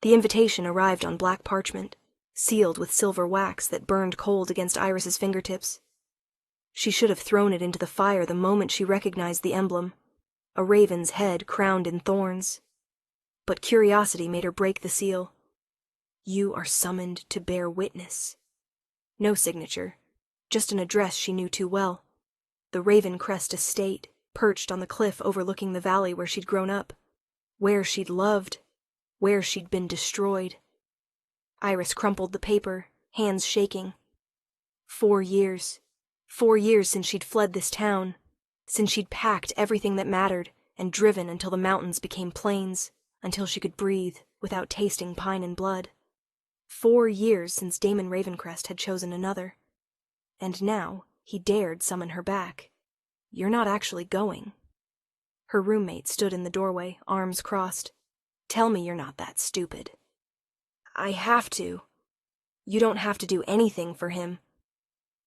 The invitation arrived on black parchment, sealed with silver wax that burned cold against Iris's fingertips. She should have thrown it into the fire the moment she recognized the emblem, a raven's head crowned in thorns. But curiosity made her break the seal. You are summoned to bear witness. No signature, just an address she knew too well. The Raven Crest Estate, perched on the cliff overlooking the valley where she'd grown up, where she'd loved, where she'd been destroyed. Iris crumpled the paper, hands shaking. 4 years. 4 years since she'd fled this town, since she'd packed everything that mattered and driven until the mountains became plains, until she could breathe without tasting pine and blood. 4 years since Damon Ravencrest had chosen another. And now he dared summon her back. You're not actually going. Her roommate stood in the doorway, arms crossed. Tell me you're not that stupid. I have to. You don't have to do anything for him.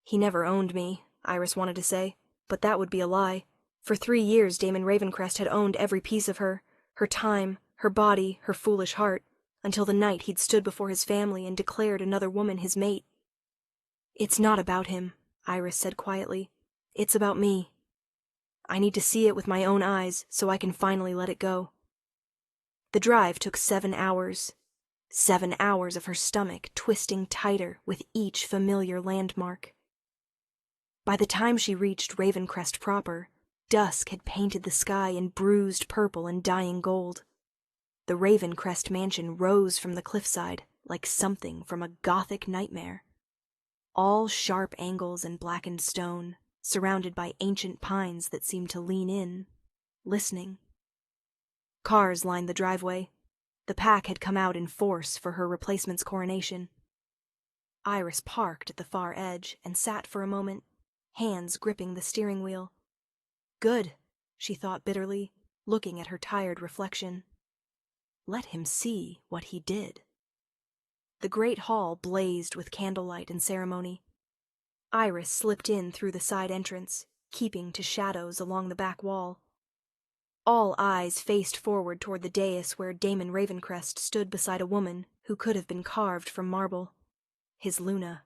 He never owned me, Iris wanted to say, but that would be a lie. For 3 years Damon Ravencrest had owned every piece of her time, her body, her foolish heart, until the night he'd stood before his family and declared another woman his mate. It's not about him, Iris said quietly. It's about me. I need to see it with my own eyes so I can finally let it go. The drive took 7 hours. 7 hours of her stomach twisting tighter with each familiar landmark. By the time she reached Ravencrest proper, dusk had painted the sky in bruised purple and dying gold. The Ravencrest mansion rose from the cliffside like something from a Gothic nightmare. All sharp angles and blackened stone, surrounded by ancient pines that seemed to lean in, listening. Cars lined the driveway. The pack had come out in force for her replacement's coronation. Iris parked at the far edge and sat for a moment, hands gripping the steering wheel. Good, she thought bitterly, looking at her tired reflection. Let him see what he did. The great hall blazed with candlelight and ceremony. Iris slipped in through the side entrance, keeping to shadows along the back wall. All eyes faced forward toward the dais where Damon Ravencrest stood beside a woman who could have been carved from marble. His Luna.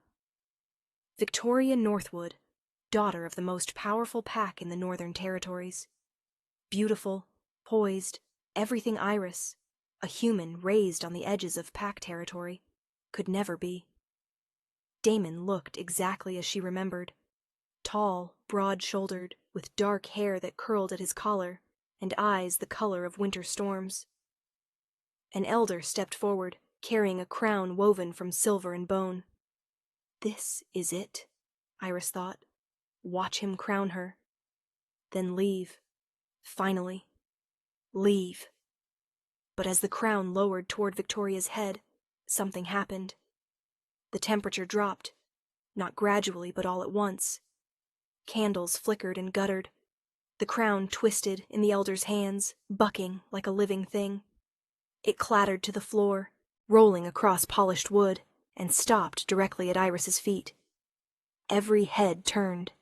Victoria Northwood, daughter of the most powerful pack in the Northern Territories. Beautiful, poised, everything Iris, a human raised on the edges of pack territory, could never be. Damon looked exactly as she remembered. Tall, broad-shouldered, with dark hair that curled at his collar, and eyes the color of winter storms. An elder stepped forward, carrying a crown woven from silver and bone. This is it, Iris thought. Watch him crown her. Then leave. Finally. Leave. But as the crown lowered toward Victoria's head, something happened. The temperature dropped, not gradually but all at once. Candles flickered and guttered. The crown twisted in the elder's hands, bucking like a living thing. It clattered to the floor, rolling across polished wood, and stopped directly at Iris's feet. Every head turned.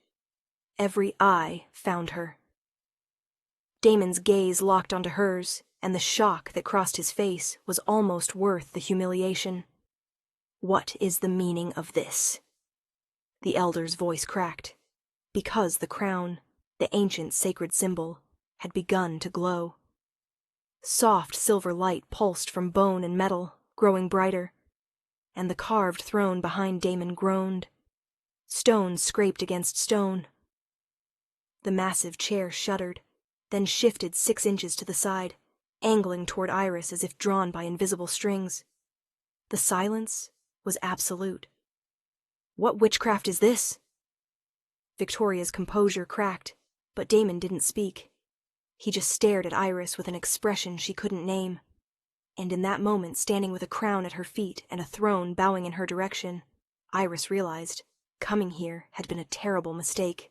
Every eye found her. Damon's gaze locked onto hers, and the shock that crossed his face was almost worth the humiliation. What is the meaning of this? The elder's voice cracked. Because the crown, the ancient sacred symbol, had begun to glow. Soft silver light pulsed from bone and metal, growing brighter, and the carved throne behind Damon groaned. Stone scraped against stone. The massive chair shuddered, then shifted 6 inches to the side, angling toward Iris as if drawn by invisible strings. The silence was absolute. What witchcraft is this? Victoria's composure cracked, but Damon didn't speak. He just stared at Iris with an expression she couldn't name. And in that moment, standing with a crown at her feet and a throne bowing in her direction, Iris realized coming here had been a terrible mistake.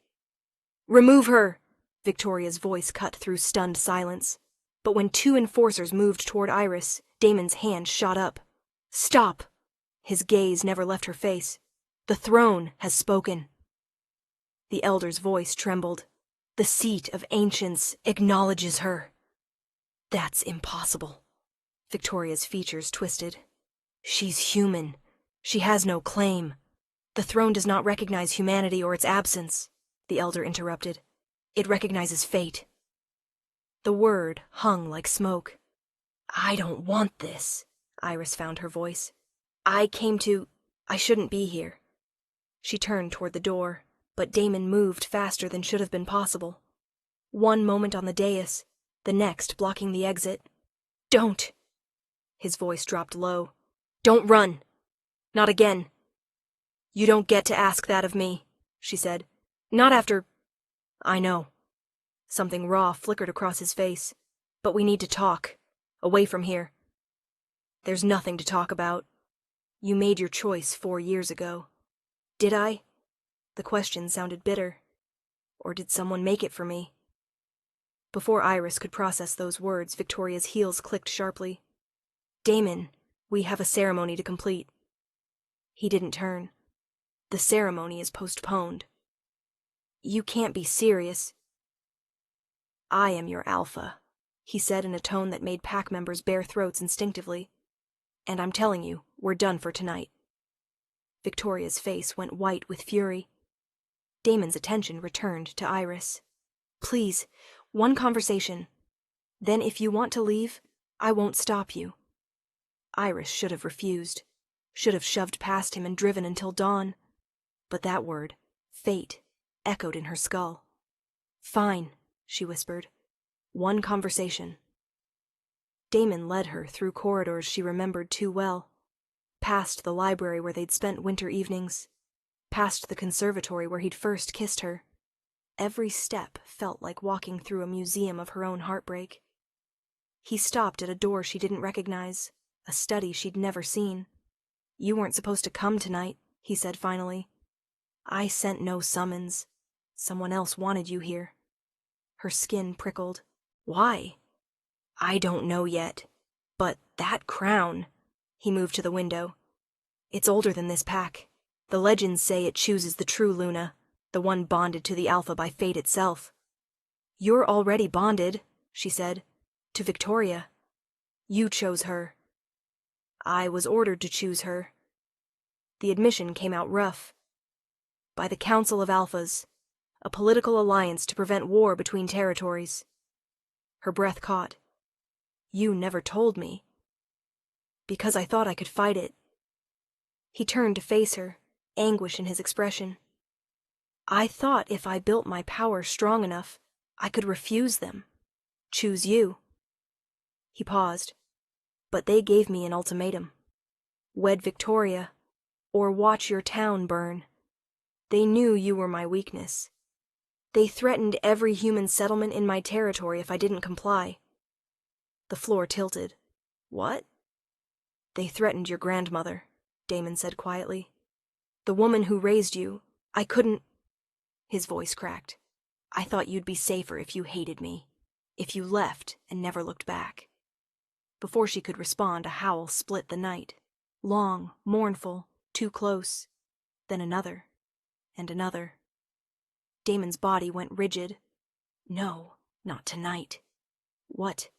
Remove her! Victoria's voice cut through stunned silence. But when 2 enforcers moved toward Iris, Damon's hand shot up. Stop! His gaze never left her face. The throne has spoken. The elder's voice trembled. The seat of ancients acknowledges her. That's impossible. Victoria's features twisted. She's human. She has no claim. The throne does not recognize humanity or its absence, the elder interrupted. It recognizes fate. The word hung like smoke. I don't want this, Iris found her voice. I shouldn't be here. She turned toward the door, but Damon moved faster than should have been possible. One moment on the dais, the next blocking the exit. Don't! His voice dropped low. Don't run! Not again. You don't get to ask that of me, she said. Not after... I know. Something raw flickered across his face. But we need to talk. Away from here. There's nothing to talk about. You made your choice 4 years ago. Did I? The question sounded bitter. Or did someone make it for me? Before Iris could process those words, Victoria's heels clicked sharply. Damon, we have a ceremony to complete. He didn't turn. The ceremony is postponed. You can't be serious. I am your alpha, he said in a tone that made pack members bare throats instinctively. And I'm telling you, we're done for tonight. Victoria's face went white with fury. Damon's attention returned to Iris. Please, one conversation. Then if you want to leave, I won't stop you. Iris should have refused, should have shoved past him and driven until dawn. But that word, fate, echoed in her skull. Fine, she whispered. One conversation. Damon led her through corridors she remembered too well, past the library where they'd spent winter evenings, past the conservatory where he'd first kissed her. Every step felt like walking through a museum of her own heartbreak. He stopped at a door she didn't recognize, a study she'd never seen. You weren't supposed to come tonight, he said finally. I sent no summons. Someone else wanted you here. Her skin prickled. Why? I don't know yet. But that crown... He moved to the window. It's older than this pack. The legends say it chooses the true Luna, the one bonded to the Alpha by fate itself. You're already bonded, she said, to Victoria. You chose her. I was ordered to choose her. The admission came out rough. By the Council of Alphas, a political alliance to prevent war between territories. Her breath caught. You never told me. Because I thought I could fight it. He turned to face her, anguish in his expression. I thought if I built my power strong enough, I could refuse them. Choose you. He paused. But they gave me an ultimatum. Wed Victoria, or watch your town burn. They knew you were my weakness. They threatened every human settlement in my territory if I didn't comply. The floor tilted. What? They threatened your grandmother, Damon said quietly. The woman who raised you. I couldn't... His voice cracked. I thought you'd be safer if you hated me. If you left and never looked back. Before she could respond, a howl split the night. Long, mournful, too close. Then another. And another. Damon's body went rigid. No, not tonight. What?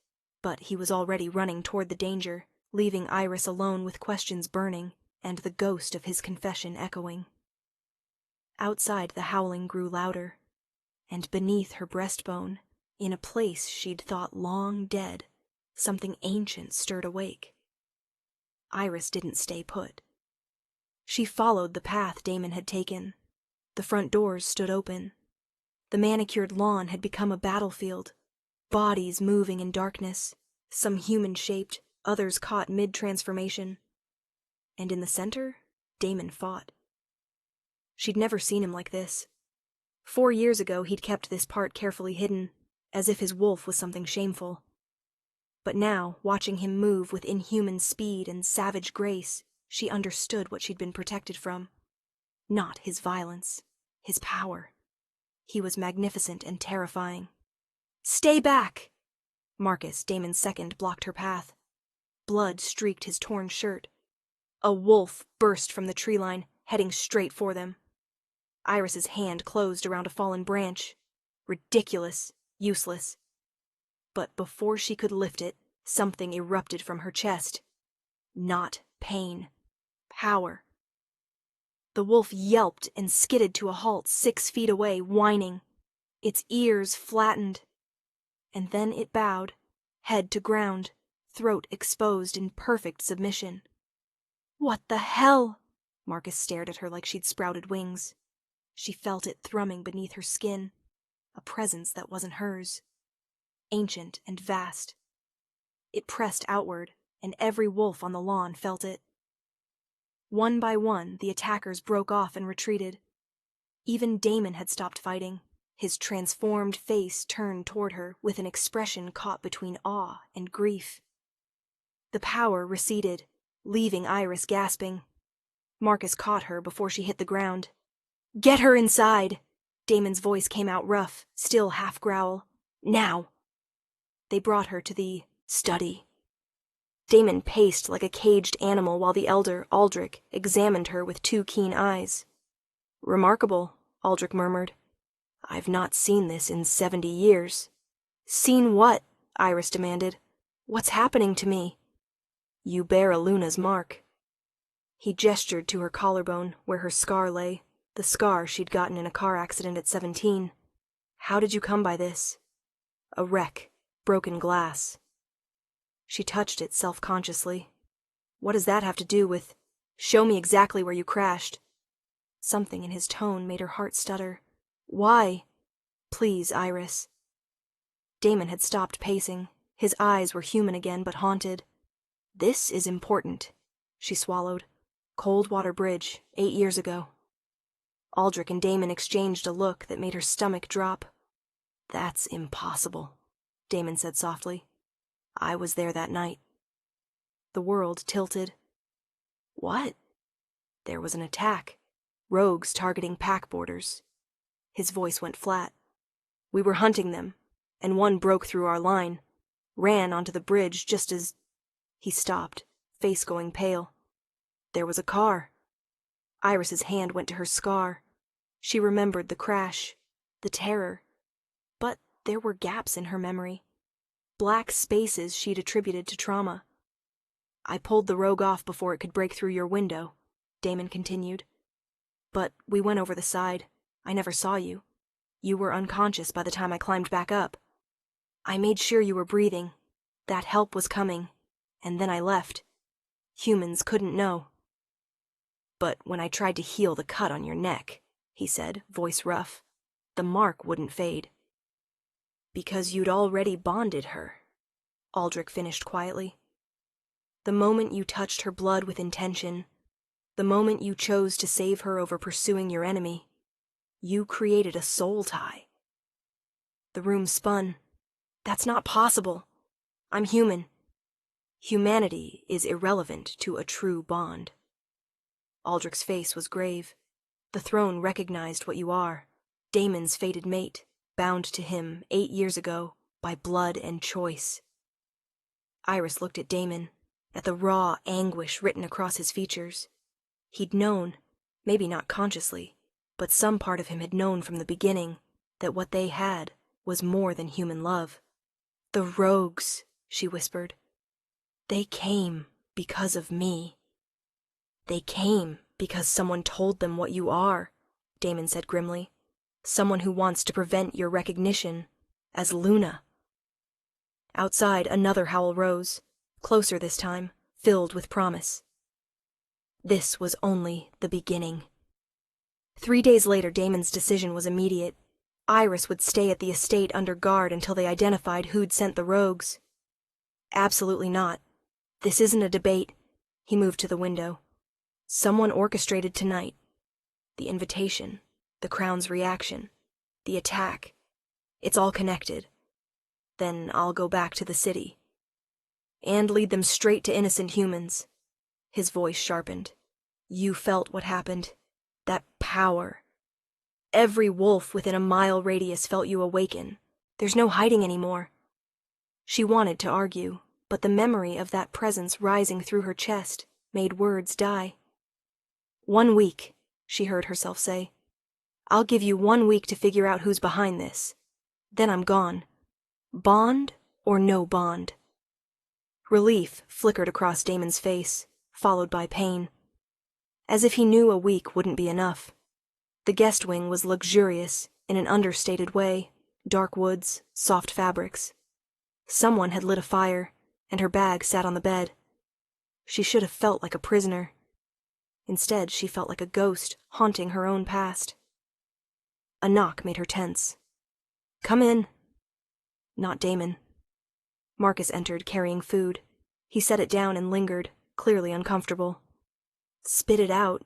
But he was already running toward the danger, leaving Iris alone with questions burning and the ghost of his confession echoing. Outside the howling grew louder, and beneath her breastbone, in a place she'd thought long dead, something ancient stirred awake. Iris didn't stay put. She followed the path Damon had taken. The front doors stood open. The manicured lawn had become a battlefield, bodies moving in darkness, some human-shaped, others caught mid-transformation. And in the center, Damon fought. She'd never seen him like this. 4 years ago he'd kept this part carefully hidden, as if his wolf was something shameful. But now, watching him move with inhuman speed and savage grace, she understood what she'd been protected from. Not his violence, his power. He was magnificent and terrifying. Stay back! Marcus, Damon's second, blocked her path. Blood streaked his torn shirt. A wolf burst from the tree line, heading straight for them. Iris's hand closed around a fallen branch. Ridiculous, useless. But before she could lift it, Something erupted from her chest. Not pain. Power. The wolf yelped and skidded to a halt 6 feet away, whining. Its ears flattened. And then it bowed, head to ground, throat exposed in perfect submission. "What the hell?" Marcus stared at her like she'd sprouted wings. She felt it thrumming beneath her skin, a presence that wasn't hers. Ancient and vast. It pressed outward, and every wolf on the lawn felt it. One by one, the attackers broke off and retreated. Even Damon had stopped fighting, his transformed face turned toward her with an expression caught between awe and grief. The power receded, leaving Iris gasping. Marcus caught her before she hit the ground. "Get her inside!" Damon's voice came out rough, still half growl. "Now!" They brought her to the study. Damon paced like a caged animal while the elder, Aldrich, examined her with 2 keen eyes. "Remarkable," Aldrich murmured. "I've not seen this in 70 years. "Seen what?" Iris demanded. "What's happening to me?" "You bear a Luna's mark." He gestured to her collarbone, where her scar lay, the scar she'd gotten in a car accident at 17. "How did you come by this?" "A wreck. Broken glass." She touched it self-consciously. "What does that have to do with—" "Show me exactly where you crashed." Something in his tone made her heart stutter. "Why?" "Please, Iris." Damon had stopped pacing. His eyes were human again, but haunted. "This is important." She swallowed. "Coldwater Bridge, 8 years ago." Aldrich and Damon exchanged a look that made her stomach drop. "That's impossible," Damon said softly. "I was there that night." The world tilted. "What?" "There was an attack. Rogues targeting pack boarders." His voice went flat. "We were hunting them, and one broke through our line, ran onto the bridge just as—" He stopped, face going pale. "There was a car." Iris's hand went to her scar. She remembered the crash, the terror. But there were gaps in her memory. Black spaces she'd attributed to trauma. "I pulled the rogue off before it could break through your window," Damon continued. "But we went over the side. I never saw you. You were unconscious by the time I climbed back up. I made sure you were breathing. That help was coming. And then I left. Humans couldn't know." "But when I tried to heal the cut on your neck," he said, voice rough, "the mark wouldn't fade." "Because you'd already bonded her," Aldrich finished quietly. "The moment you touched her blood with intention, the moment you chose to save her over pursuing your enemy, you created a soul tie." The room spun. "That's not possible. I'm human." "Humanity is irrelevant to a true bond." Aldrich's face was grave. "The throne recognized what you are, Damon's fated mate, bound to him 8 years ago by blood and choice." Iris looked at Damon, at the raw anguish written across his features. He'd known, maybe not consciously, but some part of him had known from the beginning that what they had was more than human love. "The rogues," she whispered. "They came because of me." "They came because someone told them what you are," Damon said grimly. "Someone who wants to prevent your recognition as Luna." Outside, another howl rose, closer this time, filled with promise. This was only the beginning. 3 days later, Damon's decision was immediate. Iris would stay at the estate under guard until they identified who'd sent the rogues. "Absolutely not. This isn't a debate." He moved to the window. "Someone orchestrated tonight. The invitation, the Crown's reaction, the attack. It's all connected. Then I'll go back to the city. And lead them straight to innocent humans." His voice sharpened. "You felt what happened. That power. Every wolf within a mile radius felt you awaken. There's no hiding anymore." She wanted to argue, but the memory of that presence rising through her chest made words die. "1 week," she heard herself say. "I'll give you 1 week to figure out who's behind this. Then I'm gone. Bond or no bond." Relief flickered across Damon's face, followed by pain. As if he knew a week wouldn't be enough. The guest wing was luxurious, in an understated way, dark woods, soft fabrics. Someone had lit a fire, and her bag sat on the bed. She should have felt like a prisoner. Instead, she felt like a ghost haunting her own past. A knock made her tense. "Come in." Not Damon. Marcus entered, carrying food. He set it down and lingered, clearly uncomfortable. "Spit it out,"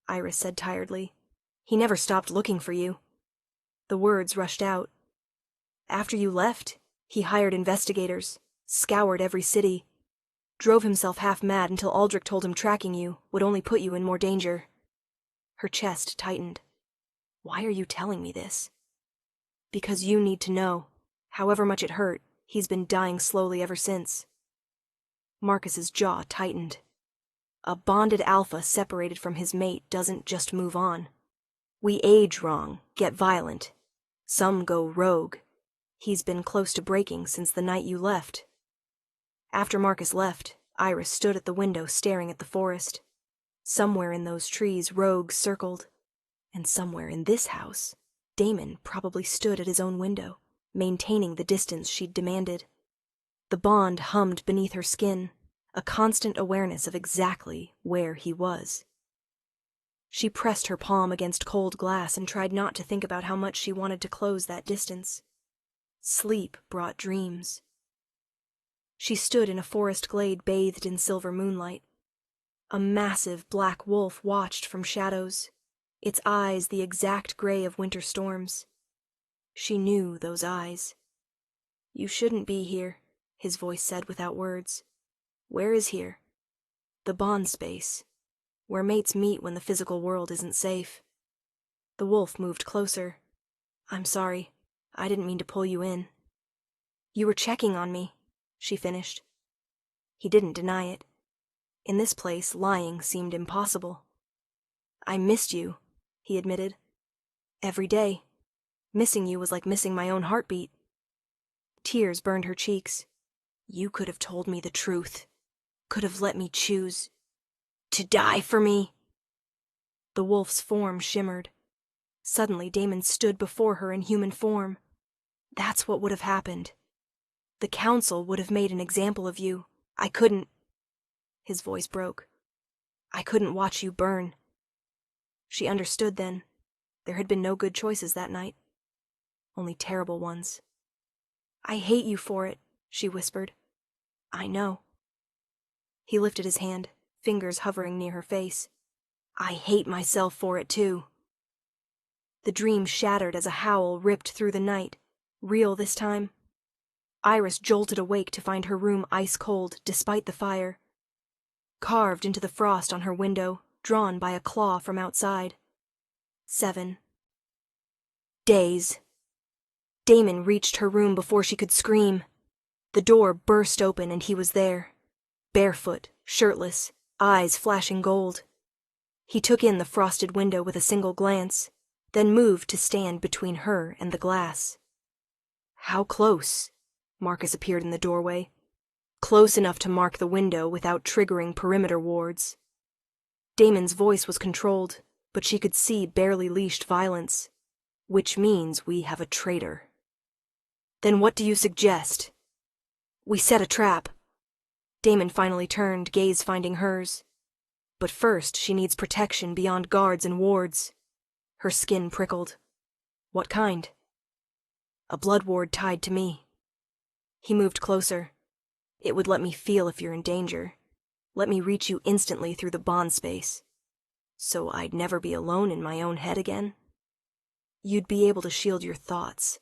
Iris said tiredly. "He never stopped looking for you." The words rushed out. "After you left, he hired investigators, scoured every city, drove himself half mad until Aldrich told him tracking you would only put you in more danger." Her chest tightened. "Why are you telling me this?" "Because you need to know. However much it hurt, he's been dying slowly ever since." Marcus's jaw tightened. A bonded alpha separated from his mate doesn't just move on. We age wrong, get violent. Some go rogue. He's been close to breaking since the night you left. After Marcus left, Iris stood at the window staring at the forest. Somewhere in those trees, rogues circled. And somewhere in this house, Damon probably stood at his own window, maintaining the distance she'd demanded. The bond hummed beneath her skin, a constant awareness of exactly where he was. She pressed her palm against cold glass and tried not to think about how much she wanted to close that distance. Sleep brought dreams. She stood in a forest glade bathed in silver moonlight. A massive black wolf watched from shadows, its eyes the exact gray of winter storms. She knew those eyes. "You shouldn't be here," his voice said without words. "Where is here?" "The bond space, where mates meet when the physical world isn't safe." The wolf moved closer. "I'm sorry. I didn't mean to pull you in." "You were checking on me," she finished. He didn't deny it. In this place, lying seemed impossible. "I missed you," he admitted. "Every day. Missing you was like missing my own heartbeat." Tears burned her cheeks. "You could have told me the truth. Could have let me choose. To die for me." The wolf's form shimmered. Suddenly Damon stood before her in human form. That's what would have happened. The council would have made an example of you. I couldn't... His voice broke. "I couldn't watch you burn." She understood then. There had been no good choices that night. Only terrible ones. "I hate you for it," she whispered. "I know." He lifted his hand, fingers hovering near her face. "I hate myself for it too." The dream shattered as a howl ripped through the night, real this time. Iris jolted awake to find her room ice cold despite the fire. Carved into the frost on her window, drawn by a claw from outside. 7 days. Damon reached her room before she could scream. The door burst open and he was there. Barefoot, shirtless, eyes flashing gold. He took in the frosted window with a single glance, then moved to stand between her and the glass. "How close?" Marcus appeared in the doorway. Close enough to mark the window without triggering perimeter wards. Damon's voice was controlled, but she could see barely leashed violence. "Which means we have a traitor." "Then what do you suggest?" "We set a trap." Damon finally turned, gaze finding hers. "But first she needs protection beyond guards and wards." Her skin prickled. "What kind?" "A blood ward tied to me." He moved closer. "It would let me feel if you're in danger. Let me reach you instantly through the bond space. So I'd never be alone in my own head again. You'd be able to shield your thoughts.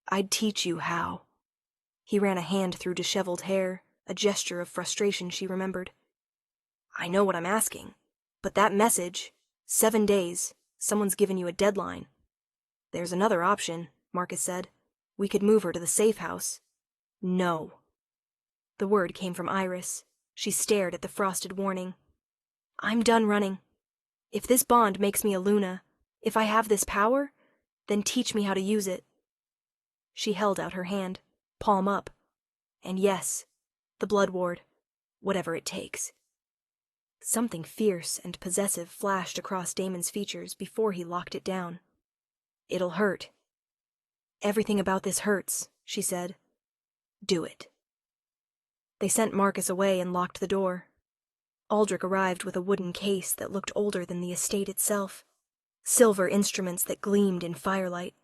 I'd teach you how." He ran a hand through disheveled hair, a gesture of frustration she remembered. "I know what I'm asking, but that message, 7 days, someone's given you a deadline." "There's another option," Marcus said. "We could move her to the safe house." "No." The word came from Iris. She stared at the frosted warning. "I'm done running. If this bond makes me a Luna, if I have this power, then teach me how to use it." She held out her hand, palm up. And yes, The blood ward. Whatever it takes. Something fierce and possessive flashed across Damon's features before he locked it down. It'll hurt. Everything about this hurts, she said. Do it. They sent Marcus away and locked the door. Aldrich arrived with a wooden case that looked older than the estate itself. Silver instruments that gleamed in firelight.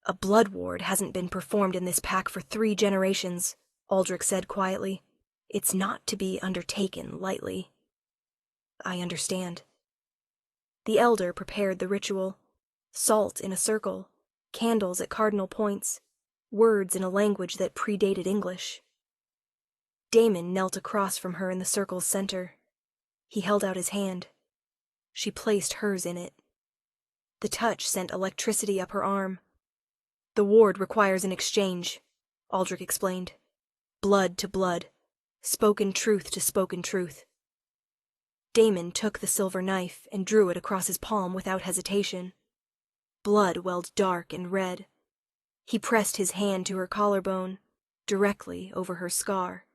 A blood ward hasn't been performed in this pack for 3 generations, Aldrich said quietly. It's not to be undertaken lightly. I understand. The elder prepared the ritual. Salt in a circle, candles at cardinal points, words in a language that predated English. Damon knelt across from her in the circle's center. He held out his hand. She placed hers in it. The touch sent electricity up her arm. The ward requires an exchange, Aldrich explained. Blood to blood. Spoken truth to spoken truth. Damon took the silver knife and drew it across his palm without hesitation. Blood welled dark and red. He pressed his hand to her collarbone, directly over her scar.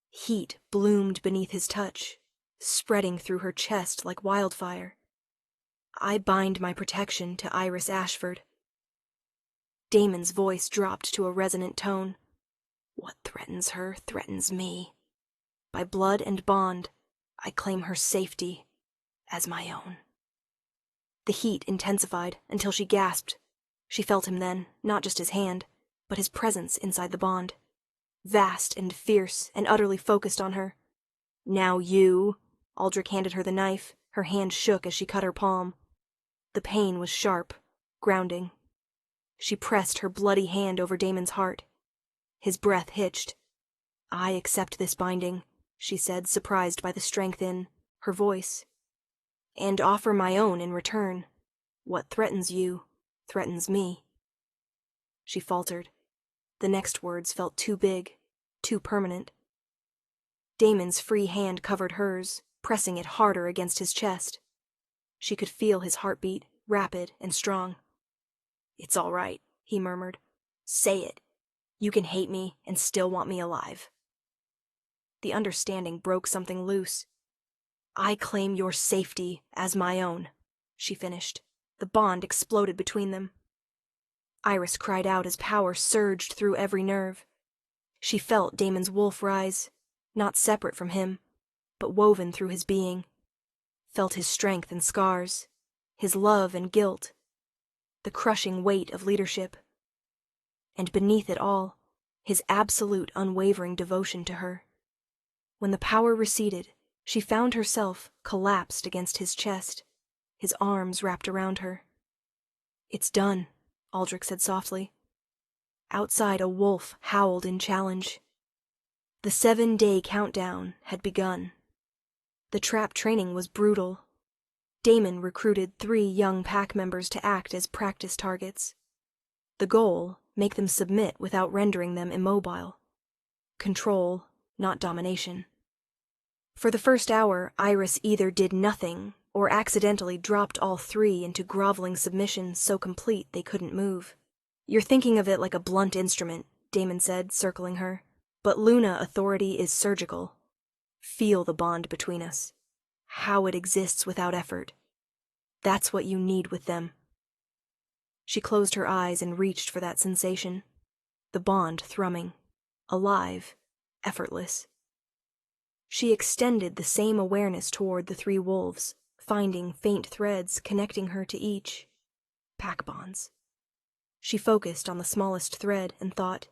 Heat bloomed beneath his touch, spreading through her chest like wildfire. I bind my protection to Iris Ashford. Damon's voice dropped to a resonant tone. What threatens her threatens me. By blood and bond, I claim her safety as my own. The heat intensified until she gasped. She felt him then, not just his hand, but his presence inside the bond. Vast and fierce and utterly focused on her. Now you, Aldrich handed her the knife. Her hand shook as she cut her palm. The pain was sharp, grounding. She pressed her bloody hand over Damon's heart. His breath hitched. I accept this binding, she said, surprised by the strength in her voice. And offer my own in return. What threatens you, threatens me. She faltered. The next words felt too big, too permanent. Damon's free hand covered hers, pressing it harder against his chest. She could feel his heartbeat, rapid and strong. It's all right, he murmured. Say it. You can hate me and still want me alive. The understanding broke something loose. I claim your safety as my own, she finished. The bond exploded between them. Iris cried out as power surged through every nerve. She felt Damon's wolf rise, not separate from him, but woven through his being. Felt his strength and scars, his love and guilt, the crushing weight of leadership. And beneath it all, his absolute unwavering devotion to her. When the power receded, she found herself collapsed against his chest, his arms wrapped around her. It's done, Aldrich said softly. Outside, a wolf howled in challenge. The 7-day countdown had begun. The trap training was brutal. Damon recruited 3 young pack members to act as practice targets. The goal, make them submit without rendering them immobile. Control, not domination. For the first hour, Iris either did nothing or accidentally dropped all 3 into groveling submission so complete they couldn't move. You're thinking of it like a blunt instrument, Damon said, circling her. But Luna authority is surgical. Feel the bond between us. How it exists without effort. That's what you need with them. She closed her eyes and reached for that sensation. The bond thrumming. Alive. Effortless. She extended the same awareness toward the 3 wolves, finding faint threads connecting her to each. Pack bonds. She focused on the smallest thread and thought,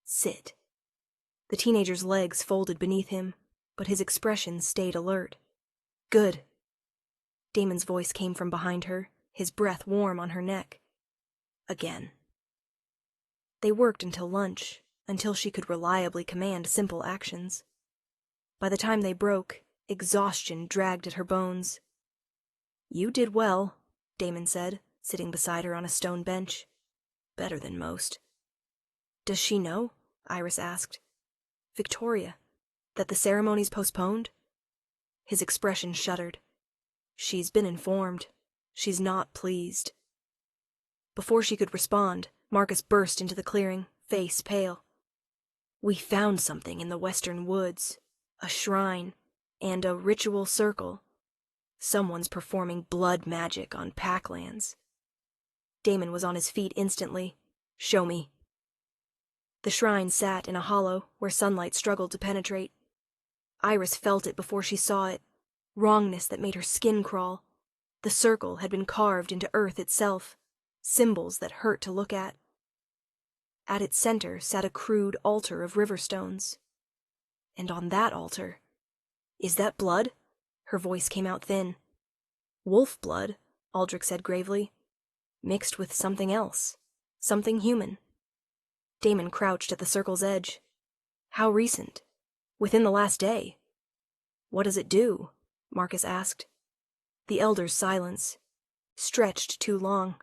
sit. The teenager's legs folded beneath him, but his expression stayed alert. Good. Damon's voice came from behind her, his breath warm on her neck. Again. They worked until lunch, until she could reliably command simple actions. By the time they broke, exhaustion dragged at her bones. You did well, Damon said, sitting beside her on a stone bench. Better than most. Does she know? Iris asked. Victoria, that the ceremony's postponed? His expression shuddered. She's been informed. She's not pleased. Before she could respond, Marcus burst into the clearing, face pale. We found something in the western woods, a shrine, and a ritual circle. Someone's performing blood magic on Packlands. Damon was on his feet instantly. Show me. The shrine sat in a hollow where sunlight struggled to penetrate. Iris felt it before she saw it, wrongness that made her skin crawl. The circle had been carved into earth itself, symbols that hurt to look at. At its center sat a crude altar of river stones. And on that altar... Is that blood? Her voice came out thin. Wolf blood, Aldrich said gravely. Mixed with something else. Something human. Damon crouched at the circle's edge. How recent? Within the last day. What does it do? Marcus asked. The elder's silence. Stretched too long.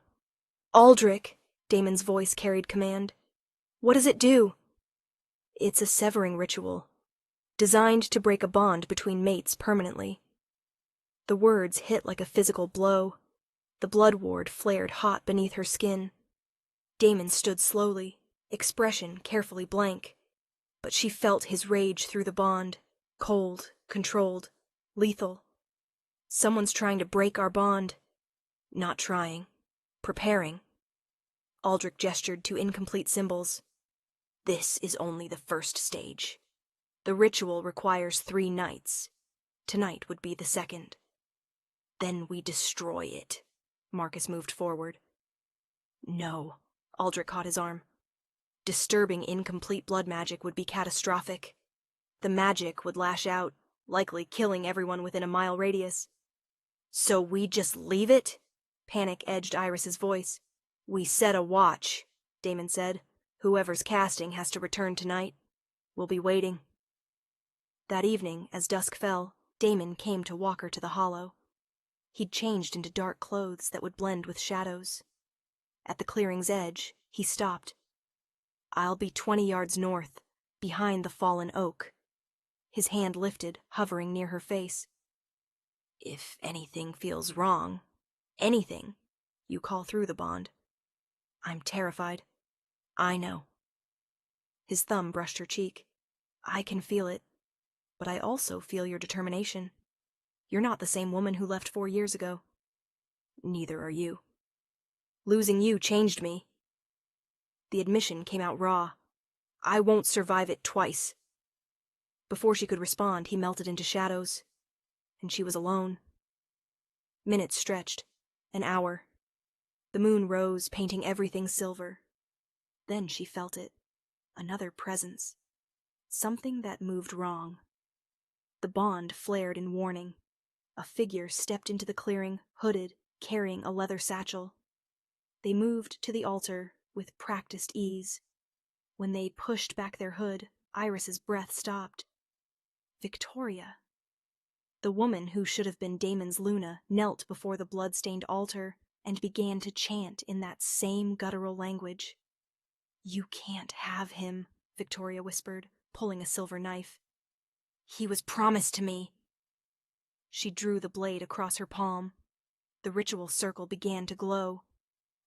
Aldrich, Damon's voice carried command. What does it do? It's a severing ritual, designed to break a bond between mates permanently. The words hit like a physical blow. The blood ward flared hot beneath her skin. Damon stood slowly, expression carefully blank. But she felt his rage through the bond, cold, controlled, lethal. Someone's trying to break our bond. Not trying. Preparing. Aldrich gestured to incomplete symbols. This is only the first stage. The ritual requires 3 nights. Tonight would be the second. Then we destroy it. Marcus moved forward. No. Aldrich caught his arm. Disturbing incomplete blood magic would be catastrophic. The magic would lash out, likely killing everyone within a mile radius. So we just leave it? Panic edged Iris's voice. We set a watch, Damon said. Whoever's casting has to return tonight. We'll be waiting. That evening, as dusk fell, Damon came to walk her to the hollow. He'd changed into dark clothes that would blend with shadows. At the clearing's edge, he stopped. I'll be 20 yards north, behind the fallen oak. His hand lifted, hovering near her face. If anything feels wrong, anything, you call through the bond. I'm terrified. I know. His thumb brushed her cheek. I can feel it, but I also feel your determination. You're not the same woman who left 4 years ago. Neither are you. Losing you changed me. The admission came out raw. I won't survive it twice. Before she could respond, he melted into shadows, and she was alone. Minutes stretched. An hour. The moon rose, painting everything silver. Then she felt it. Another presence. Something that moved wrong. The bond flared in warning. A figure stepped into the clearing, hooded, carrying a leather satchel. They moved to the altar with practiced ease. When they pushed back their hood, Iris's breath stopped. Victoria. The woman who should have been Damon's Luna knelt before the blood-stained altar and began to chant in that same guttural language. You can't have him, Victoria whispered, pulling a silver knife. He was promised to me. She drew the blade across her palm. The ritual circle began to glow.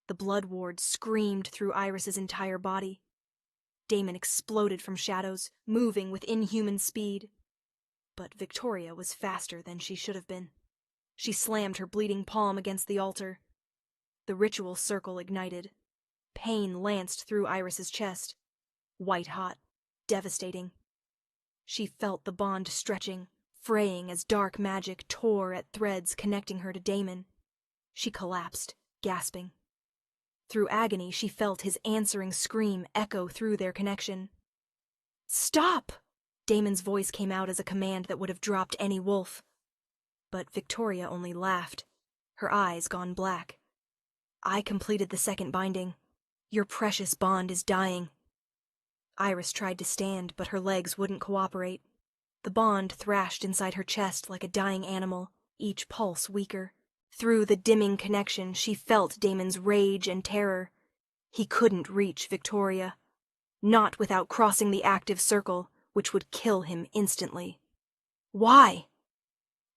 The blood ward screamed through Iris's entire body. Damon exploded from shadows, moving with inhuman speed. But Victoria was faster than she should have been. She slammed her bleeding palm against the altar. The ritual circle ignited. Pain lanced through Iris's chest. White-hot, devastating. She felt the bond stretching, fraying as dark magic tore at threads connecting her to Damon. She collapsed, gasping. Through agony, she felt his answering scream echo through their connection. Stop! Damon's voice came out as a command that would have dropped any wolf. But Victoria only laughed, her eyes gone black. I completed the second binding. Your precious bond is dying. Iris tried to stand, but her legs wouldn't cooperate. The bond thrashed inside her chest like a dying animal, each pulse weaker. Through the dimming connection, she felt Damon's rage and terror. He couldn't reach Victoria. Not without crossing the active circle, which would kill him instantly. Why?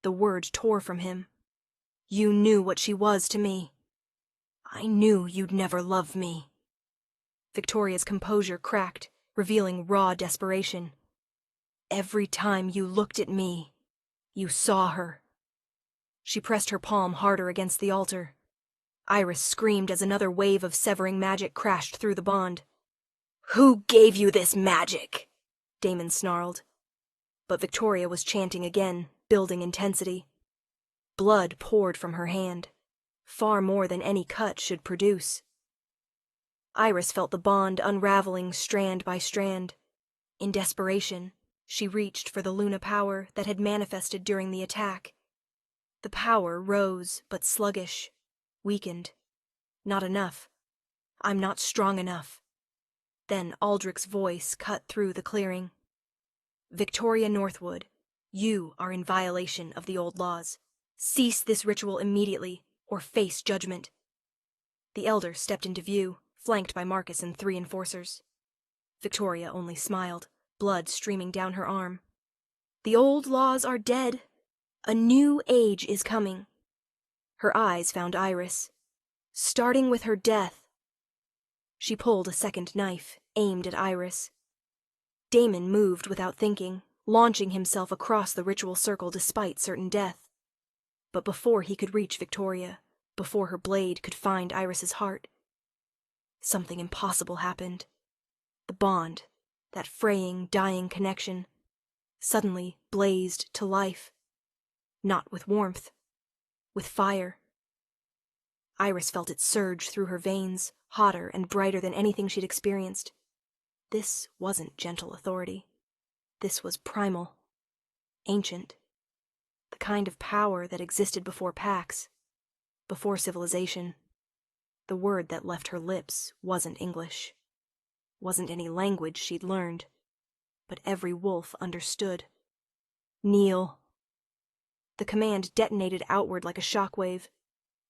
The word tore from him. You knew what she was to me. I knew you'd never love me. Victoria's composure cracked, revealing raw desperation. Every time you looked at me, you saw her. She pressed her palm harder against the altar. Iris screamed as another wave of severing magic crashed through the bond. "Who gave you this magic?" Damon snarled. But Victoria was chanting again, building intensity. Blood poured from her hand, far more than any cut should produce. Iris felt the bond unraveling strand by strand. In desperation, she reached for the Luna power that had manifested during the attack. The power rose, but sluggish, weakened. Not enough. I'm not strong enough. Then Aldrich's voice cut through the clearing. "Victoria Northwood, you are in violation of the old laws. Cease this ritual immediately, or face judgment." The elder stepped into view, flanked by Marcus and 3 enforcers. Victoria only smiled, blood streaming down her arm. "The old laws are dead. A new age is coming." Her eyes found Iris. "Starting with her death." She pulled a second knife, aimed at Iris. Damon moved without thinking, launching himself across the ritual circle despite certain death. But before he could reach Victoria, before her blade could find Iris's heart, something impossible happened. The bond, that fraying, dying connection, suddenly blazed to life. Not with warmth, with fire. Iris felt it surge through her veins, hotter and brighter than anything she'd experienced. This wasn't gentle authority. This was primal, ancient. The kind of power that existed before Pax, before civilization. The word that left her lips wasn't English. Wasn't any language she'd learned. But every wolf understood. "Kneel." The command detonated outward like a shockwave.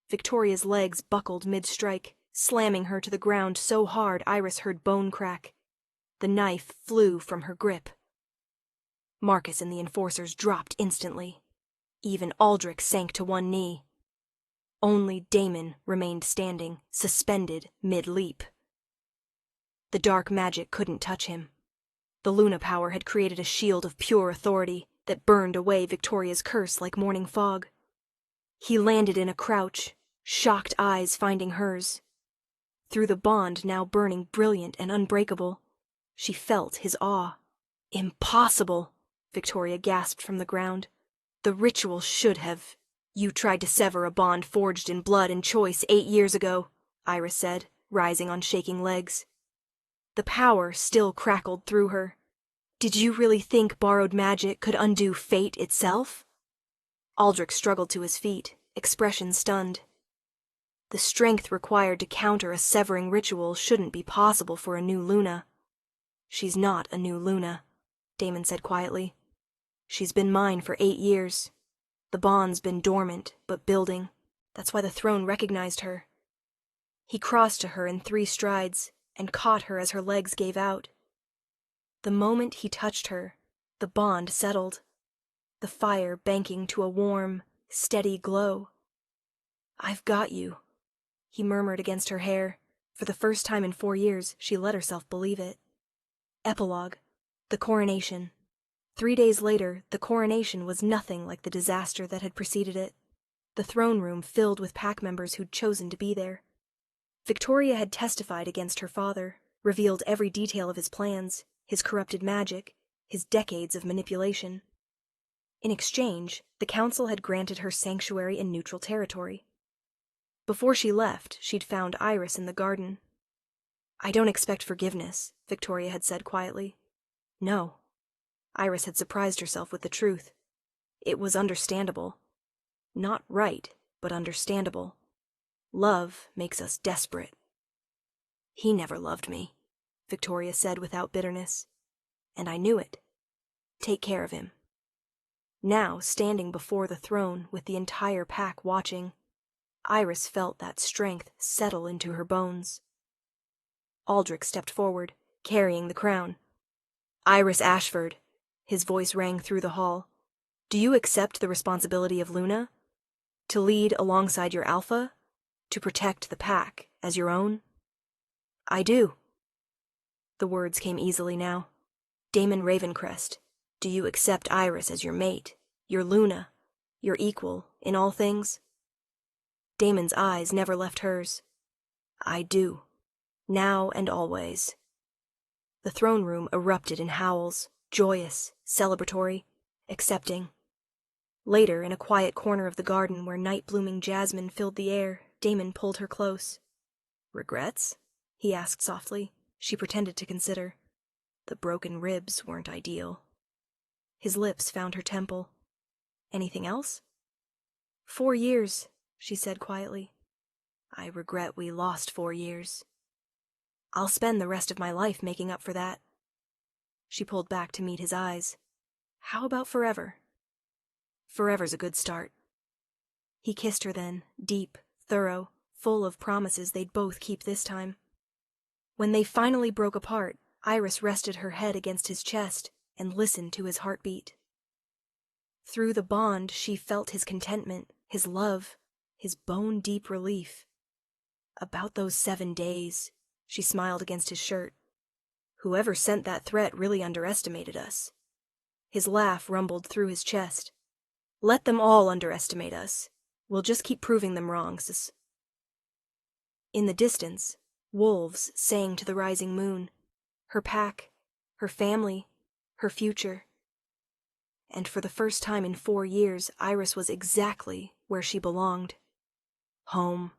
Victoria's legs buckled mid-strike, slamming her to the ground so hard Iris heard bone crack. The knife flew from her grip. Marcus and the enforcers dropped instantly. Even Aldrich sank to one knee. Only Damon remained standing, suspended mid-leap. The dark magic couldn't touch him. The Luna power had created a shield of pure authority that burned away Victoria's curse like morning fog. He landed in a crouch, shocked eyes finding hers. Through the bond now burning brilliant and unbreakable, she felt his awe. "Impossible!" Victoria gasped from the ground. "The ritual should have—" "You tried to sever a bond forged in blood and choice 8 years ago," Iris said, rising on shaking legs. The power still crackled through her. "Did you really think borrowed magic could undo fate itself?" Aldrich struggled to his feet, expression stunned. The strength required to counter a severing ritual shouldn't be possible for a new Luna. "She's not a new Luna," Damon said quietly. "She's been mine for 8 years. The bond's been dormant, but building. That's why the throne recognized her." He crossed to her in 3 strides and caught her as her legs gave out. The moment he touched her, the bond settled, the fire banking to a warm, steady glow. "I've got you," he murmured against her hair. For the first time in 4 years, she let herself believe it. Epilogue. The coronation. 3 days later, the coronation was nothing like the disaster that had preceded it. The throne room filled with pack members who'd chosen to be there. Victoria had testified against her father, revealed every detail of his plans, his corrupted magic, his decades of manipulation. In exchange, the council had granted her sanctuary in neutral territory. Before she left, she'd found Iris in the garden. "I don't expect forgiveness," Victoria had said quietly. No. Iris had surprised herself with the truth. It was understandable. Not right, but understandable. Love makes us desperate. "He never loved me," Victoria said without bitterness. "And I knew it. Take care of him." Now, standing before the throne with the entire pack watching, Iris felt that strength settle into her bones. Aldrich stepped forward, carrying the crown. "Iris Ashford," his voice rang through the hall. "Do you accept the responsibility of Luna? To lead alongside your alpha? To protect the pack as your own?" "I do." The words came easily now. Damon Ravencrest, do you accept Iris as your mate, your Luna, your equal in all things? Damon's eyes never left hers. I do. Now and always. The throne room erupted in howls, joyous, celebratory, accepting. Later, in a quiet corner of the garden where night-blooming jasmine filled the air, Damon pulled her close. Regrets? He asked softly. She pretended to consider. The broken ribs weren't ideal. His lips found her temple. Anything else? 4 years, she said quietly. I regret we lost 4 years. I'll spend the rest of my life making up for that. She pulled back to meet his eyes. How about forever? Forever's a good start. He kissed her then, deep, thorough, full of promises they'd both keep this time. When they finally broke apart, Iris rested her head against his chest and listened to his heartbeat. Through the bond, she felt his contentment, his love, his bone-deep relief. About those 7 days, she smiled against his shirt. Whoever sent that threat really underestimated us. His laugh rumbled through his chest. Let them all underestimate us. We'll just keep proving them wrong, sis. In the distance, wolves sang to the rising moon. Her pack, her family, her future. And for the first time in 4 years, Iris was exactly where she belonged. Home.